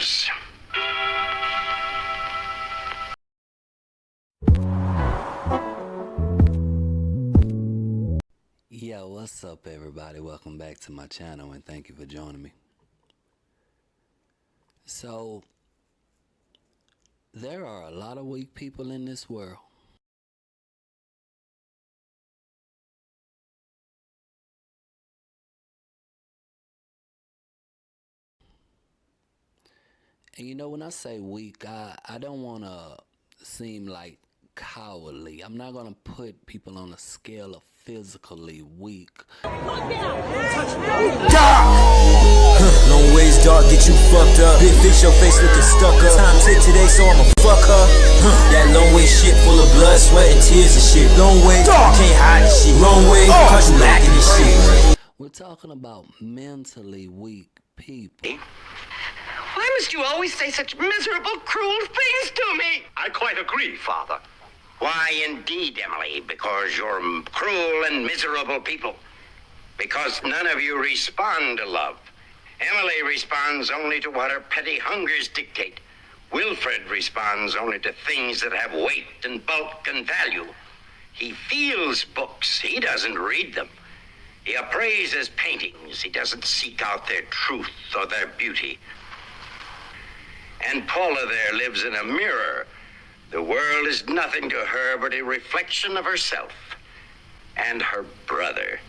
News. Yo, what's up everybody? Welcome back to my channel and thank you for joining me. So, there are a lot of weak people in this world. And you know, when I say weak, I don't want to seem like cowardly. I'm not going to put people on a scale of physically weak. Long ways, dog, get you fucked up. Big fix your face looking stuck up. Time tick today, so I'ma fuck her. That long way shit full of blood, sweat, and tears and shit. Long way, can't hide this shit. Wrong way, cause you lacking this shit. We're talking about mentally weak people. Why must you always say such miserable, cruel things to me? I quite agree, Father. Why, indeed, Emily, because you're cruel and miserable people. Because none of you respond to love. Emily responds only to what her petty hungers dictate. Wilfred responds only to things that have weight and bulk and value. He feels books, he doesn't read them. He appraises paintings, he doesn't seek out their truth or their beauty. And Paula there lives in a mirror. The world is nothing to her but a reflection of herself and her brother.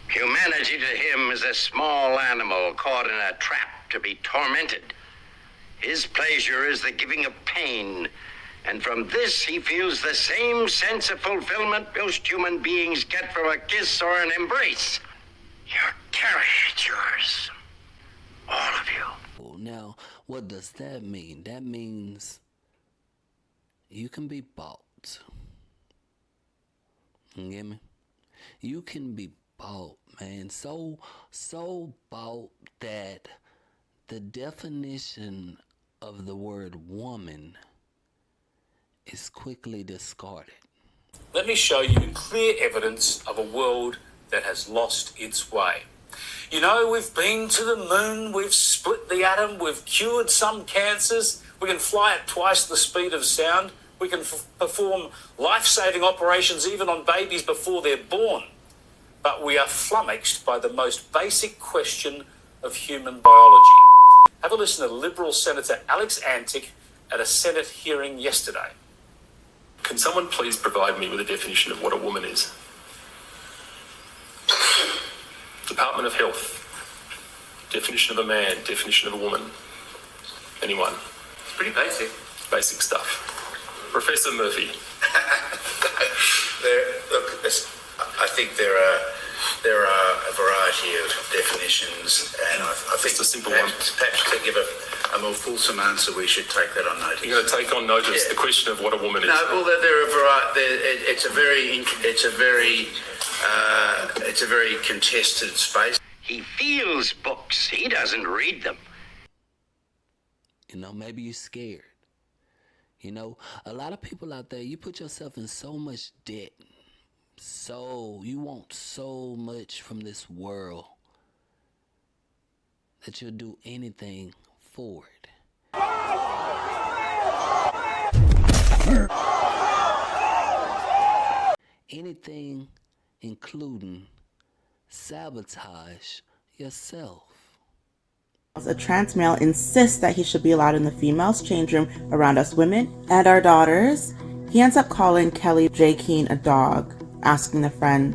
Humanity to him is a small animal caught in a trap to be tormented. His pleasure is the giving of pain, and from this he feels the same sense of fulfillment most human beings get from a kiss or an embrace. Your carriage, it's yours. All of you. Now, what does that mean? That means you can be bought. You get me? You can be bought, man. So bought that the definition of the word woman is quickly discarded. Let me show you clear evidence of a world that has lost its way. You know, we've been to the moon, we've split the atom, we've cured some cancers, we can fly at twice the speed of sound, we can perform life-saving operations even on babies before they're born. But we are flummoxed by the most basic question of human biology. Have a listen to Liberal Senator Alex Antic at a Senate hearing yesterday. Can someone please provide me with a definition of what a woman is? Department of Health. Definition of a man, definition of a woman. Anyone? It's pretty basic. Basic stuff. Professor Murphy. I think there are a variety of definitions, and I think Just a simple one. Perhaps to give a more fulsome answer, we should take that on notice. You're going to take on notice the question of what a woman is. No, well, there are variety. It's a very contested space. He feels books, he doesn't read them. You know, maybe you're scared. You know, a lot of people out there, you put yourself in so much debt. So, you want so much from this world that you'll do anything for it. Anything including sabotage yourself. A trans male insists that he should be allowed in the females' change room around us women and our daughters. He ends up calling Kelly J. Keane a dog, asking the friend,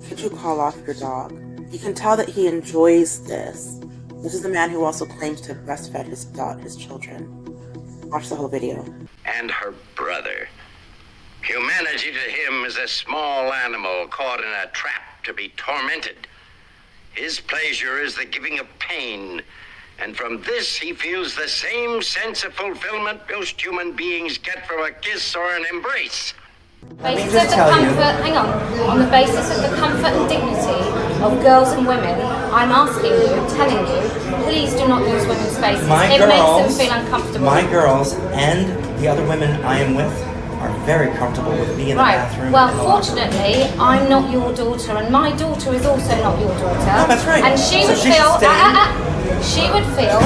"Could you call off your dog?" You can tell that he enjoys this. This is the man who also claims to have breastfed his children. Watch the whole video. And her brother. Humanity to him is a small animal caught in a trap to be tormented. His pleasure is the giving of pain, and from this he feels the same sense of fulfillment most human beings get from a kiss or an embrace. On the basis of the comfort and dignity of girls and women, I'm asking you, telling you, please do not use women's spaces. It makes them feel uncomfortable. My girls and the other women I am with are very comfortable with me in the bathroom. Well, fortunately, I'm not your daughter, and my daughter is also not your daughter. No, that's right. And she So would she feel, should stay. she would feel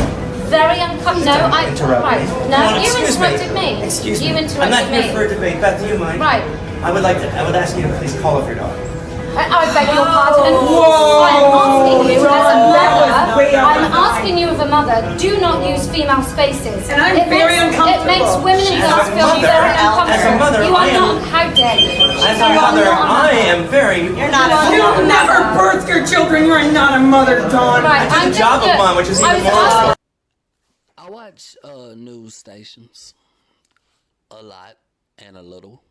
very uncomfortable. No, I interrupt right. me. No, Come on, you excuse interrupted me. Excuse me. You interrupted I'm not me. here for a debate. Beth, do you mind? Right. I would ask you to please call up your daughter. I beg your pardon. I'm asking you as a mother. I'm asking you as a mother. Do not use female spaces. And I'm very uncomfortable. It makes women and girls feel very uncomfortable. As a mother, you are I am- not. How dare you? As a mother, I am very. You're not a mother. You'll never birth your children. You are not a mother, Dawn. Right, I did a job of mine, which is even more. I watch news stations a lot and a little.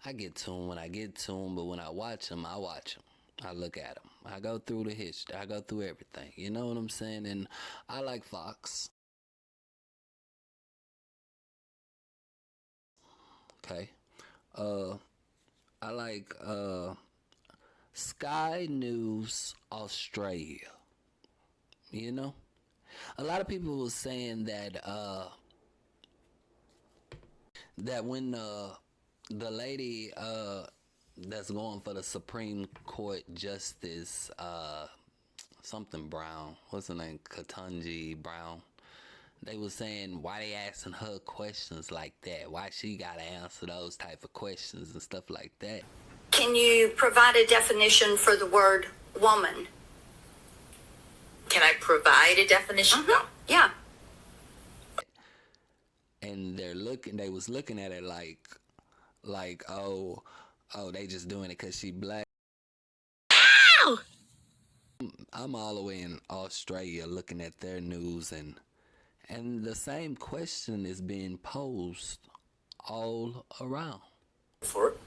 I get to them when I get to them, but when I watch them, I look at them. I go through the history. I go through everything. You know what I'm saying? And I like Fox. Okay. I like Sky News Australia. You know? A lot of people were saying that that when the lady that's going for the Supreme Court Justice something Brown, what's her name, Ketanji Brown, they were saying why they asking her questions like that, why she gotta answer those type of questions and stuff like that. Can you provide a definition for the word woman? Can I provide a definition? No. Yeah. And they was looking at it like oh they just doing it because she black. Ow! I'm all the way in Australia looking at their news, and the same question is being posed all around. For it.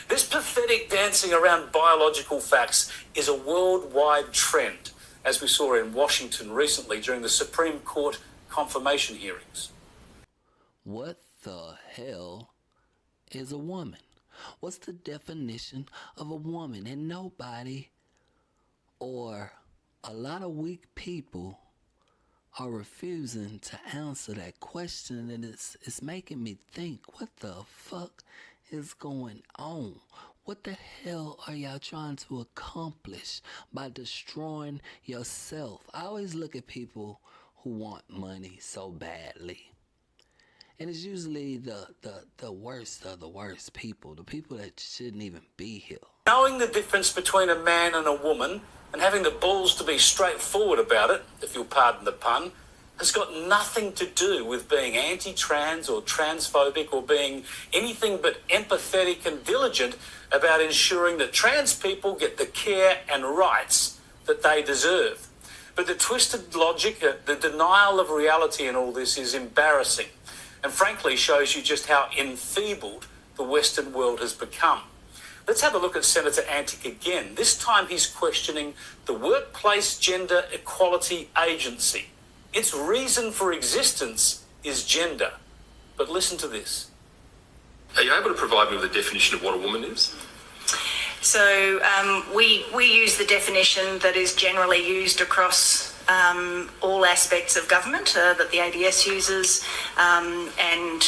This pathetic dancing around biological facts is a worldwide trend, as we saw in Washington recently during the Supreme Court confirmation hearings. What the hell is a woman? What's the definition of a woman? And nobody, or a lot of weak people, are refusing to answer that question, and it's making me think, what the fuck is going on? What the hell are y'all trying to accomplish by destroying yourself? I always look at people who want money so badly. And it's usually the worst of the worst people, the people that shouldn't even be here. Knowing the difference between a man and a woman and having the balls to be straightforward about it, if you'll pardon the pun, has got nothing to do with being anti-trans or transphobic or being anything but empathetic and diligent about ensuring that trans people get the care and rights that they deserve. But the twisted logic, the denial of reality in all this is embarrassing, and frankly shows you just how enfeebled the Western world has become. Let's have a look at Senator Antic again. This time he's questioning the Workplace Gender Equality Agency. Its reason for existence is gender. But listen to this. Are you able to provide me with a definition of what a woman is? So we use the definition that is generally used across all aspects of government that the ADS uses, and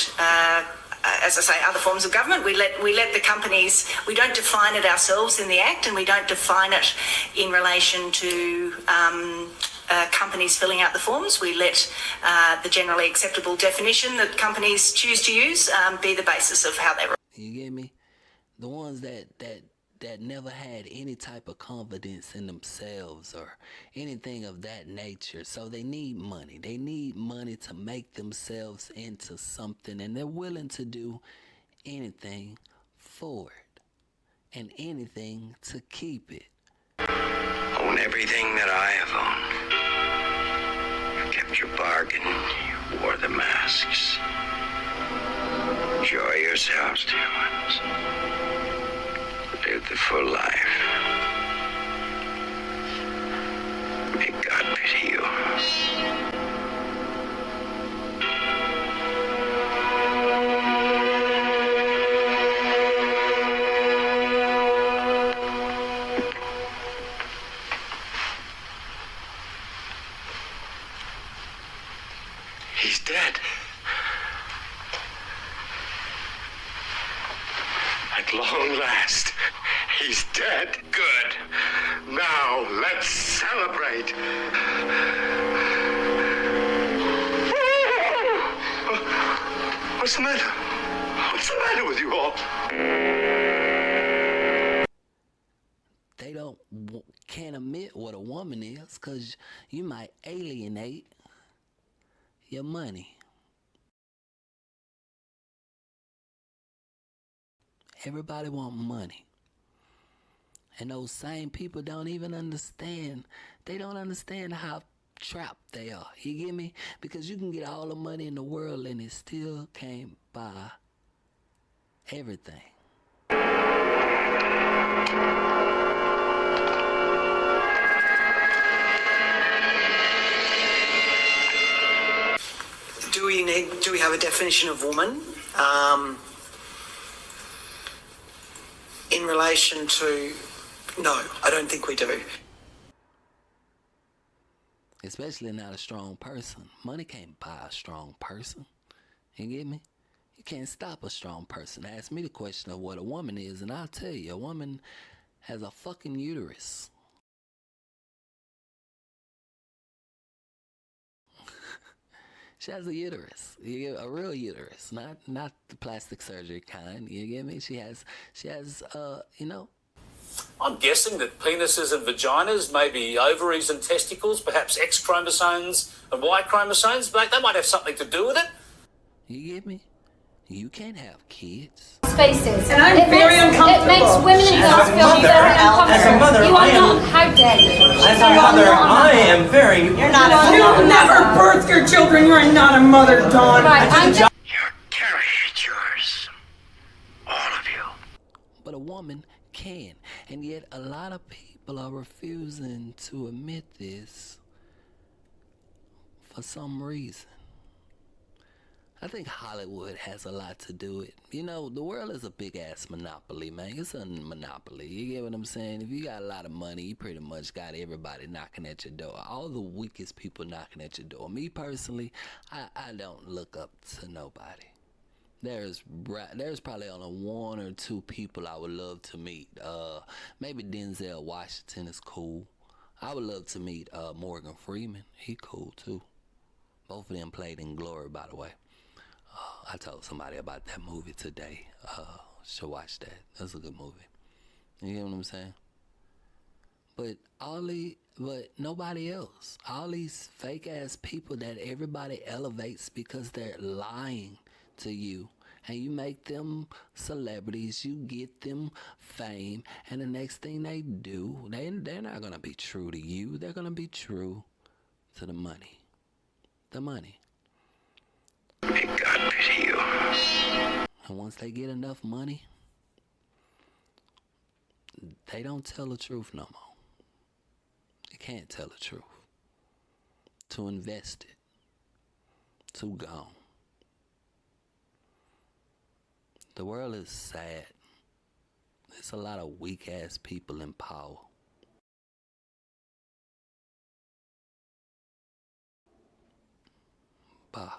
as I say, other forms of government. We let the companies. We don't define it ourselves in the Act, and we don't define it in relation to companies filling out the forms. We let the generally acceptable definition that companies choose to use be the basis of how they. You get me? The ones that never had any type of confidence in themselves or anything of that nature. So they need money. They need money to make themselves into something, and they're willing to do anything for it and anything to keep it. Own everything that I have owned. You kept your bargain. You wore the masks. Enjoy yourselves, dear ones. Live the full life. May God pity you. He's dead. At long last, he's dead. Good. Now, let's celebrate. What's the matter? What's the matter with you all? They can't admit what a woman is because you might alienate your money. Everybody want money. And those same people don't even understand. They don't understand how trapped they are. You get me? Because you can get all the money in the world and it still can't buy everything. Do we have a definition of woman? In relation to, no, I don't think we do. Especially not a strong person. Money can't buy a strong person. You get me? You can't stop a strong person. Ask me the question of what a woman is, and I'll tell you, a woman has a fucking uterus. She has a uterus, a real uterus, not the plastic surgery kind. You get me? She has, you know. I'm guessing that penises and vaginas, maybe ovaries and testicles, perhaps X chromosomes and Y chromosomes, but they might have something to do with it. You get me? You can't have kids. Spaces. And I'm very uncomfortable. It makes women and girls feel very uncomfortable. As a mother, you I are am. not. How dare you? As a mother, I am very. You're not a mother. You never birthed your children. You are not a mother, Dawn. Right, I'm just... Your caricatures. All of you. But a woman can, and yet a lot of people are refusing to admit this for some reason. I think Hollywood has a lot to do with it. You know, the world is a big-ass monopoly, man. It's a monopoly. You get what I'm saying? If you got a lot of money, you pretty much got everybody knocking at your door. All the weakest people knocking at your door. Me, personally, I don't look up to nobody. There's probably only one or two people I would love to meet. Maybe Denzel Washington is cool. I would love to meet Morgan Freeman. He cool, too. Both of them played in Glory, by the way. I told somebody about that movie today. Should watch that. That's a good movie. You get what I'm saying? But nobody else. All these fake ass people that everybody elevates because they're lying to you. And you make them celebrities, you get them fame, and the next thing they do, they're not gonna be true to you. They're gonna be true to the money. The money. May God pity you. And once they get enough money, they don't tell the truth no more. They can't tell the truth. Too invested. Too gone. The world is sad. There's a lot of weak-ass people in power. Bye.